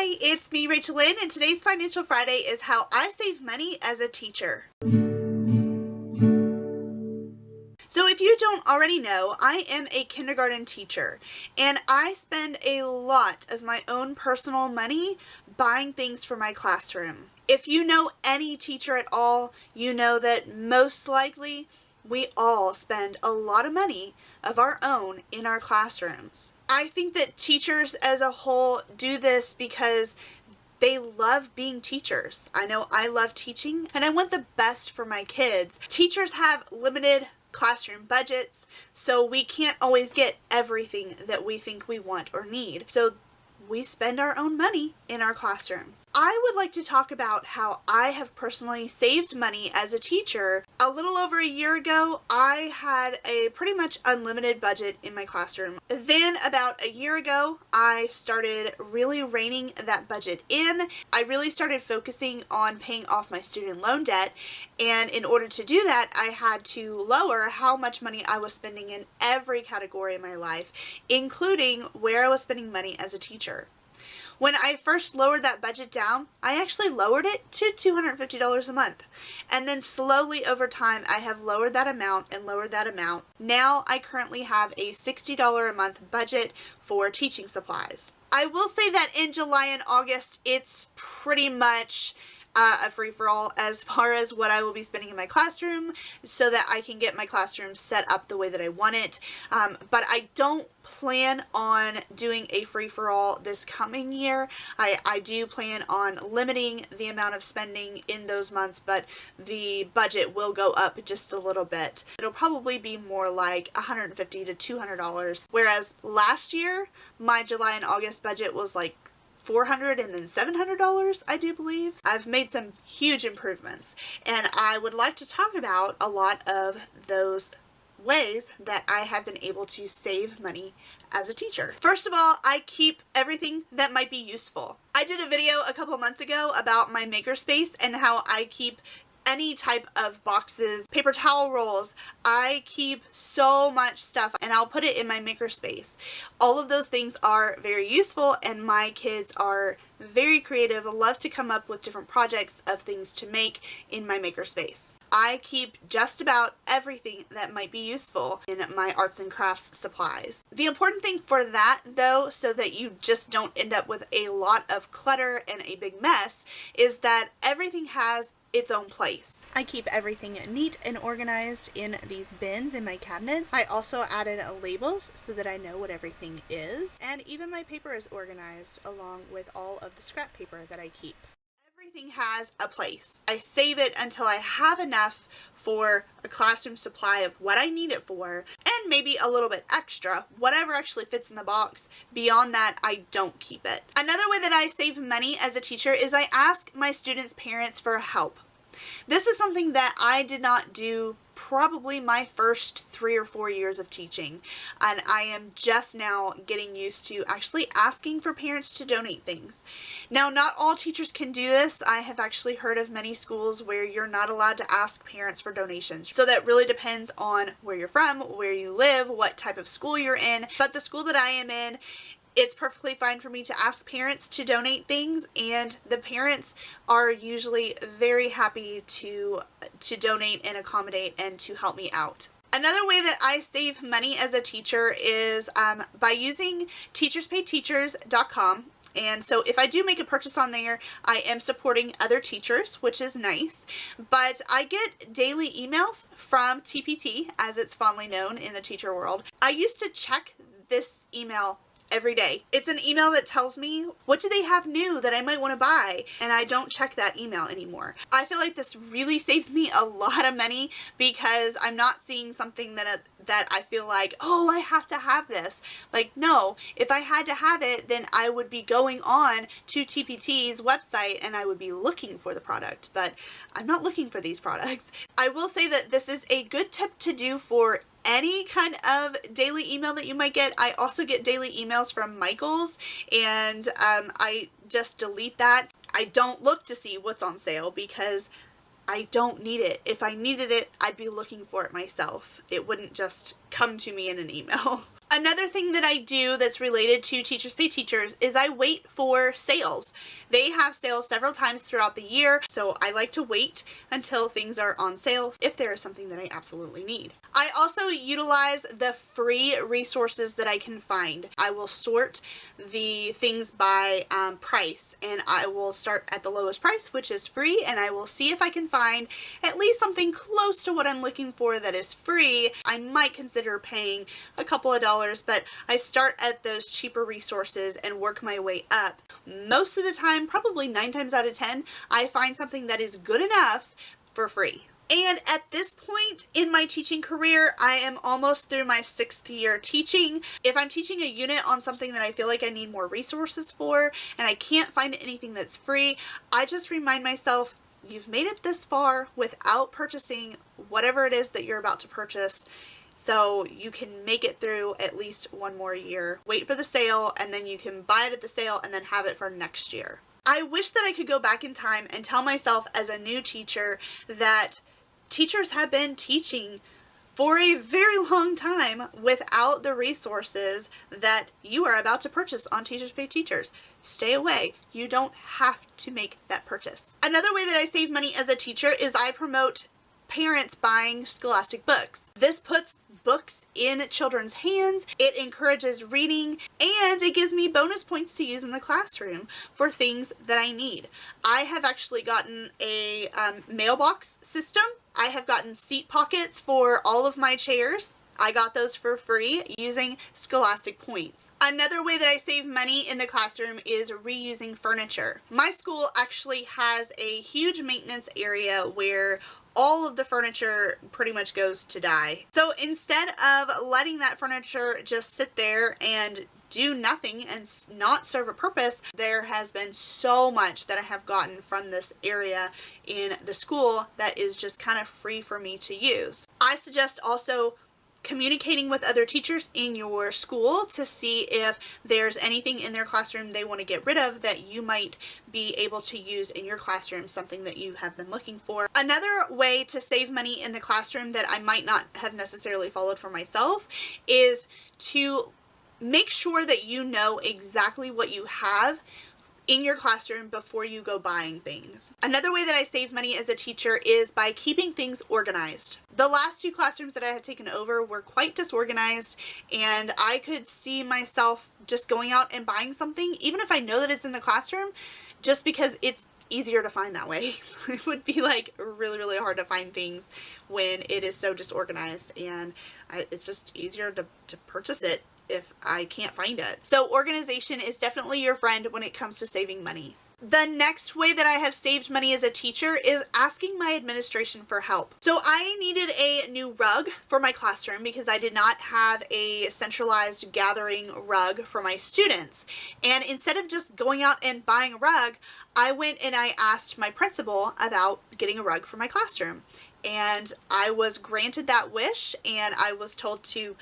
Hi, it's me, Rachel Lynn, and today's Financial Friday is how I save money as a teacher. So if you don't already know, I am a kindergarten teacher, and I spend a lot of my own personal money buying things for my classroom. If you know any teacher at all, you know that most likely we all spend a lot of money of our own in our classrooms. I think that teachers as a whole do this because they love being teachers. I know I love teaching and I want the best for my kids. Teachers have limited classroom budgets, so we can't always get everything that we think we want or need. So we spend our own money in our classroom. I would like to talk about how I have personally saved money as a teacher. A little over a year ago, I had a pretty much unlimited budget in my classroom. Then about a year ago, I started really reining that budget in. I really started focusing on paying off my student loan debt, and in order to do that, I had to lower how much money I was spending in every category in my life, including where I was spending money as a teacher. When I first lowered that budget down, I actually lowered it to $250 a month. And then slowly over time, I have lowered that amount and lowered that amount. Now I currently have a $60 a month budget for teaching supplies. I will say that in July and August, it's pretty much a free-for-all as far as what I will be spending in my classroom so that I can get my classroom set up the way that I want it. But I don't plan on doing a free-for-all this coming year. I do plan on limiting the amount of spending in those months, but the budget will go up just a little bit. It'll probably be more like $150 to $200, whereas last year my July and August budget was like $400 and then $700, I do believe. I've made some huge improvements, and I would like to talk about a lot of those ways that I have been able to save money as a teacher. First of all, I keep everything that might be useful. I did a video a couple months ago about my makerspace and how I keep any type of boxes, paper towel rolls. I keep so much stuff and I'll put it in my makerspace. All of those things are very useful, and my kids are very creative, love to come up with different projects of things to make in my makerspace. I keep just about everything that might be useful in my arts and crafts supplies. The important thing for that, though, so that you just don't end up with a lot of clutter and a big mess, is that everything has its own place. I keep everything neat and organized in these bins in my cabinets. I also added labels so that I know what everything is, and even my paper is organized along with all of the scrap paper that I keep. Everything has a place. I save it until I have enough for a classroom supply of what I need it for, and maybe a little bit extra, whatever actually fits in the box. Beyond that, I don't keep it. Another way that I save money as a teacher is I ask my students' parents for help. This is something that I did not do probably my first 3 or 4 years of teaching, and I am just now getting used to actually asking for parents to donate things. Now, not all teachers can do this. I have actually heard of many schools where you're not allowed to ask parents for donations. So that really depends on where you're from, where you live, what type of school you're in. But the school that I am in, it's perfectly fine for me to ask parents to donate things, and the parents are usually very happy to donate and accommodate and to help me out. Another way that I save money as a teacher is by using teacherspayteachers.com. And so if I do make a purchase on there, I am supporting other teachers, which is nice. But I get daily emails from TPT, as it's fondly known in the teacher world. I used to check this email every day. It's an email that tells me what do they have new that I might want to buy, and I don't check that email anymore. I feel like this really saves me a lot of money because I'm not seeing something that I feel like, oh, I have to have this. Like, no, if I had to have it, then I would be going on to TPT's website and I would be looking for the product, but I'm not looking for these products. I will say that this is a good tip to do for any kind of daily email that you might get. I also get daily emails from Michaels, and I just delete that. I don't look to see what's on sale because I don't need it. If I needed it, I'd be looking for it myself. It wouldn't just come to me in an email. Another thing that I do that's related to Teachers Pay Teachers is I wait for sales. They have sales several times throughout the year, so I like to wait until things are on sale if there is something that I absolutely need. I also utilize the free resources that I can find. I will sort the things by price, and I will start at the lowest price, which is free, and I will see if I can find at least something close to what I'm looking for that is free. I might consider paying a couple of dollars, but I start at those cheaper resources and work my way up. Most of the time, probably 9 times out of 10, I find something that is good enough for free. And at this point in my teaching career, I am almost through my 6th year teaching. If I'm teaching a unit on something that I feel like I need more resources for, and I can't find anything that's free, I just remind myself, you've made it this far without purchasing whatever it is that you're about to purchase. So you can make it through at least one more year. Wait for the sale, and then you can buy it at the sale and then have it for next year. I wish that I could go back in time and tell myself as a new teacher that teachers have been teaching for a very long time without the resources that you are about to purchase on Teachers Pay Teachers. Stay away. You don't have to make that purchase. Another way that I save money as a teacher is I promote parents buying Scholastic books. This puts books in children's hands, it encourages reading, and it gives me bonus points to use in the classroom for things that I need. I have actually gotten a mailbox system. I have gotten seat pockets for all of my chairs. I got those for free using Scholastic points. Another way that I save money in the classroom is reusing furniture. My school actually has a huge maintenance area where all of the furniture pretty much goes to die. So instead of letting that furniture just sit there and do nothing and not serve a purpose, there has been so much that I have gotten from this area in the school that is just kind of free for me to use. I suggest also communicating with other teachers in your school to see if there's anything in their classroom they want to get rid of that you might be able to use in your classroom, something that you have been looking for. Another way to save money in the classroom that I might not have necessarily followed for myself is to make sure that you know exactly what you have in your classroom before you go buying things. Another way that I save money as a teacher is by keeping things organized. The last 2 classrooms that I had taken over were quite disorganized, and I could see myself just going out and buying something, even if I know that it's in the classroom, just because it's easier to find that way. It would be like really hard to find things when it is so disorganized, and it's just easier to purchase it if I can't find it. So organization is definitely your friend when it comes to saving money. The next way that I have saved money as a teacher is asking my administration for help. So I needed a new rug for my classroom because I did not have a centralized gathering rug for my students. And instead of just going out and buying a rug, I went and I asked my principal about getting a rug for my classroom. And I was granted that wish, and I was told to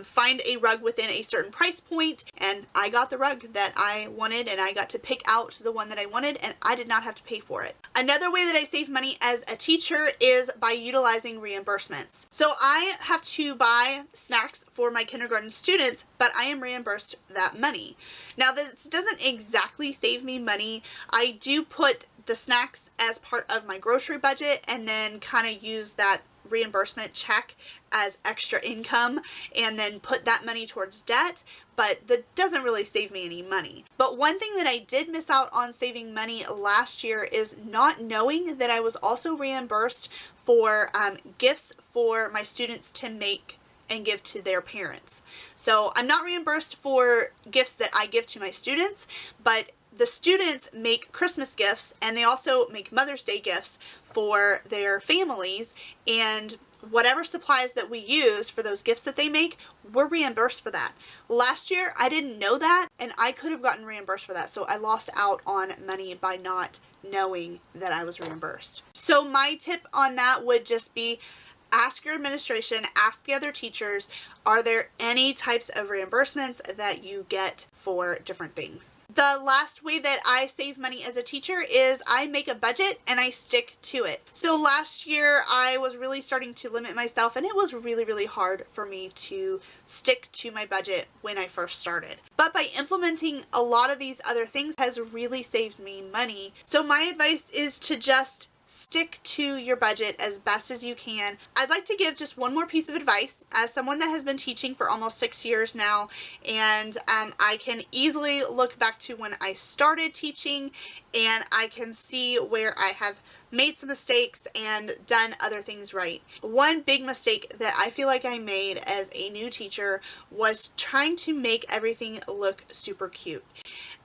find a rug within a certain price point, and I got the rug that I wanted, and I got to pick out the one that I wanted, and I did not have to pay for it. Another way that I save money as a teacher is by utilizing reimbursements. So I have to buy snacks for my kindergarten students, but I am reimbursed that money. Now this doesn't exactly save me money. I do put the snacks as part of my grocery budget and then kind of use that reimbursement check as extra income and then put that money towards debt, but that doesn't really save me any money. But one thing that I did miss out on saving money last year is not knowing that I was also reimbursed for gifts for my students to make and give to their parents. So I'm not reimbursed for gifts that I give to my students, but the students make Christmas gifts, and they also make Mother's Day gifts for their families, and whatever supplies that we use for those gifts that they make, we're reimbursed for that. Last year, I didn't know that, and I could have gotten reimbursed for that, so I lost out on money by not knowing that I was reimbursed. So my tip on that would just be Ask your administration, ask the other teachers, are there any types of reimbursements that you get for different things? The last way that I save money as a teacher is I make a budget and I stick to it. So last year I was really starting to limit myself, and it was really, really hard for me to stick to my budget when I first started. But by implementing a lot of these other things has really saved me money. So my advice is to just stick to your budget as best as you can. I'd like to give just one more piece of advice as someone that has been teaching for almost 6 years now, and I can easily look back to when I started teaching, and I can see where I have made some mistakes and done other things right. One big mistake that I feel like I made as a new teacher was trying to make everything look super cute.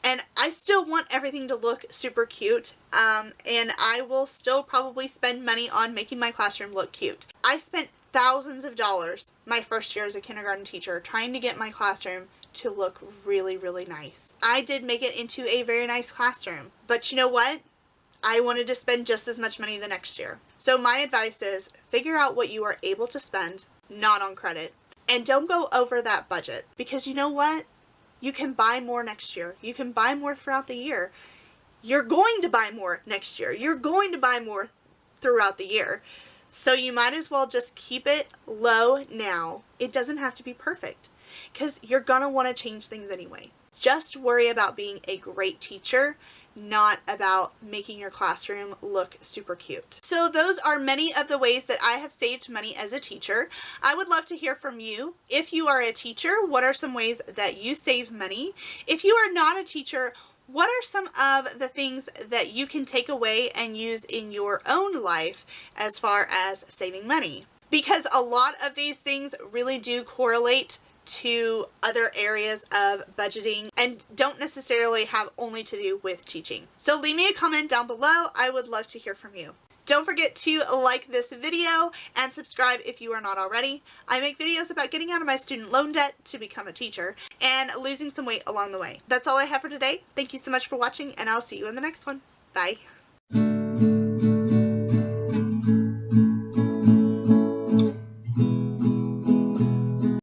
And I still want everything to look super cute, and I will still probably spend money on making my classroom look cute. I spent thousands of dollars my first year as a kindergarten teacher trying to get my classroom to look really, really nice. I did make it into a very nice classroom, but you know what? I wanted to spend just as much money the next year. So my advice is figure out what you are able to spend, not on credit, and don't go over that budget, because you know what? You can buy more next year. You can buy more throughout the year. You're going to buy more next year. You're going to buy more throughout the year. So you might as well just keep it low now. It doesn't have to be perfect, because you're going to want to change things anyway. Just worry about being a great teacher, not about making your classroom look super cute. So those are many of the ways that I have saved money as a teacher. I would love to hear from you. If you are a teacher, what are some ways that you save money? If you are not a teacher, what are some of the things that you can take away and use in your own life as far as saving money? Because a lot of these things really do correlate to other areas of budgeting and don't necessarily have only to do with teaching. So leave me a comment down below. I would love to hear from you. Don't forget to like this video and subscribe if you are not already. I make videos about getting out of my student loan debt to become a teacher and losing some weight along the way. That's all I have for today. Thank you so much for watching, and I'll see you in the next one. Bye.